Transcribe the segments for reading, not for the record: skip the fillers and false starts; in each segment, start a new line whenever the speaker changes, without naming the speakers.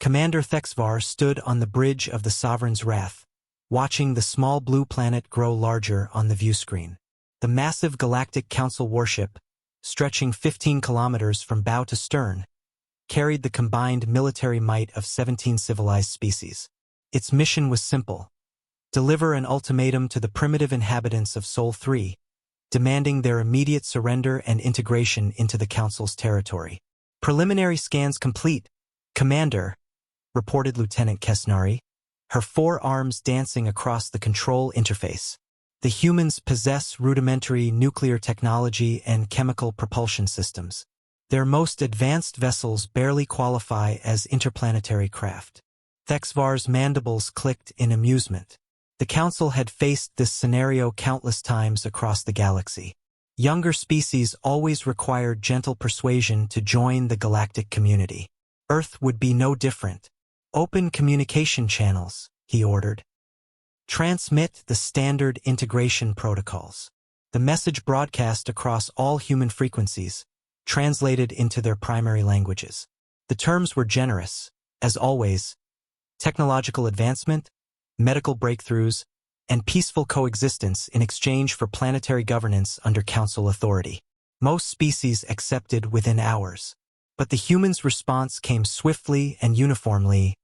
Commander Thexvar stood on the bridge of the Sovereign's Wrath, watching the small blue planet grow larger on the viewscreen. The massive Galactic Council warship, stretching 15 kilometers from bow to stern, carried the combined military might of 17 civilized species. Its mission was simple: deliver an ultimatum to the primitive inhabitants of Sol 3, demanding their immediate surrender and integration into the Council's territory. Preliminary scans complete, Commander, reported Lieutenant Kesnari, her forearms dancing across the control interface. The humans possess rudimentary nuclear technology and chemical propulsion systems. Their most advanced vessels barely qualify as interplanetary craft. Thexvar's mandibles clicked in amusement. The Council had faced this scenario countless times across the galaxy. Younger species always required gentle persuasion to join the galactic community. Earth would be no different. Open communication channels, he ordered. Transmit the standard integration protocols. The message broadcast across all human frequencies, translated into their primary languages. The terms were generous, as always: technological advancement, medical breakthroughs, and peaceful coexistence in exchange for planetary governance under Council authority. Most species accepted within hours. But the humans' response came swiftly and uniformly.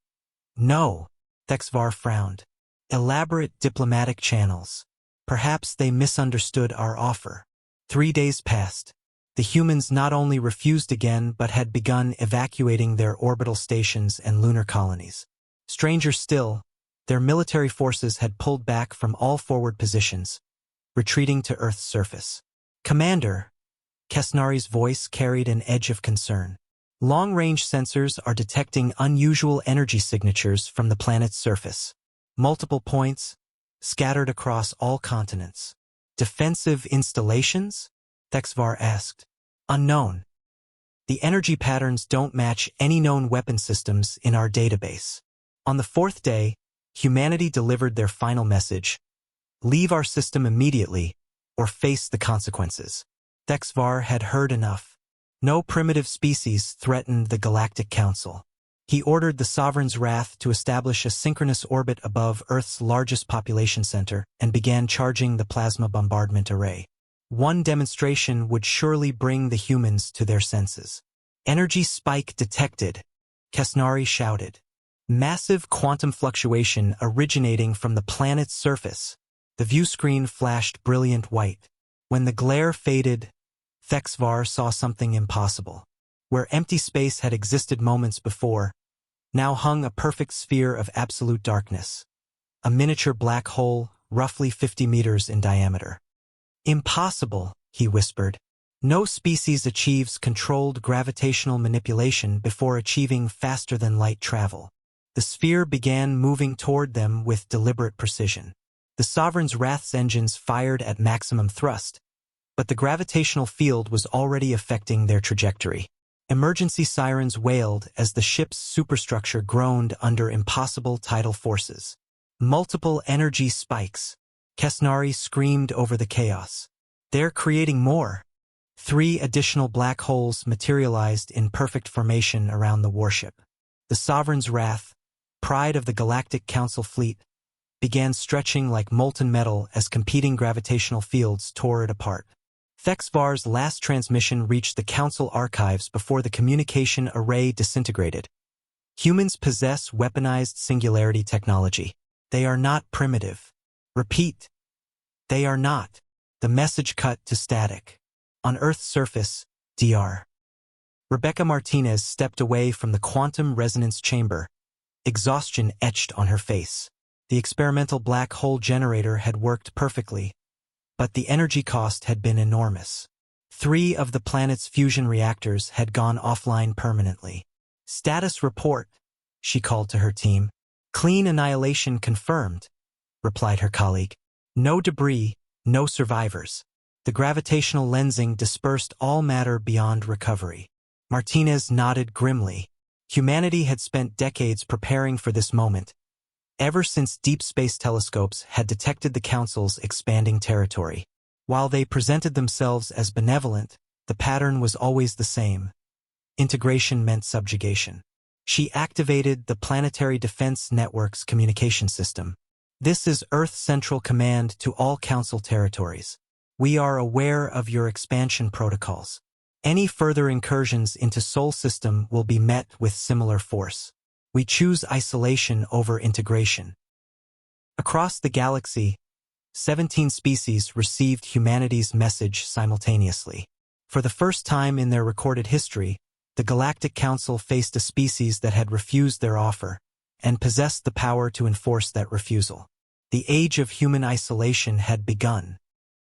No, Thexvar frowned. Elaborate diplomatic channels. Perhaps they misunderstood our offer. 3 days passed. The humans not only refused again but had begun evacuating their orbital stations and lunar colonies. Stranger still, their military forces had pulled back from all forward positions, retreating to Earth's surface. Commander, Kesnari's voice carried an edge of concern. Long-range sensors are detecting unusual energy signatures from the planet's surface. Multiple points, scattered across all continents. Defensive installations? Thexvar asked. Unknown. The energy patterns don't match any known weapon systems in our database. On the 4th day, humanity delivered their final message: leave our system immediately, or face the consequences. Thexvar had heard enough. No primitive species threatened the Galactic Council. He ordered the Sovereign's Wrath to establish a synchronous orbit above Earth's largest population center and began charging the plasma bombardment array. One demonstration would surely bring the humans to their senses. Energy spike detected, Kesnari shouted. Massive quantum fluctuation originating from the planet's surface. The viewscreen flashed brilliant white. When the glare faded, Thexvar saw something impossible. Where empty space had existed moments before, now hung a perfect sphere of absolute darkness. A miniature black hole, roughly 50 meters in diameter. Impossible, he whispered. No species achieves controlled gravitational manipulation before achieving faster-than-light travel. The sphere began moving toward them with deliberate precision. The Sovereign's Wrath's engines fired at maximum thrust, but the gravitational field was already affecting their trajectory. Emergency sirens wailed as the ship's superstructure groaned under impossible tidal forces. Multiple energy spikes. Kesnari screamed over the chaos. They're creating more. 3 additional black holes materialized in perfect formation around the warship. The Sovereign's Wrath, pride of the Galactic Council fleet, began stretching like molten metal as competing gravitational fields tore it apart. Thexvar's last transmission reached the Council archives before the communication array disintegrated. Humans possess weaponized singularity technology. They are not primitive. Repeat. They are not. The message cut to static. On Earth's surface, Dr. Rebecca Martinez stepped away from the quantum resonance chamber, exhaustion etched on her face. The experimental black hole generator had worked perfectly, but the energy cost had been enormous. 3 of the planet's fusion reactors had gone offline permanently. Status report, she called to her team. Clean annihilation confirmed, replied her colleague. No debris, no survivors. The gravitational lensing dispersed all matter beyond recovery. Martinez nodded grimly. Humanity had spent decades preparing for this moment, ever since deep space telescopes had detected the Council's expanding territory. While they presented themselves as benevolent, the pattern was always the same. Integration meant subjugation. She activated the Planetary Defense Network's communication system. This is Earth Central Command to all Council territories. We are aware of your expansion protocols. Any further incursions into Sol system will be met with similar force. We choose isolation over integration. Across the galaxy, 17 species received humanity's message simultaneously. For the first time in their recorded history, the Galactic Council faced a species that had refused their offer and possessed the power to enforce that refusal. The age of human isolation had begun.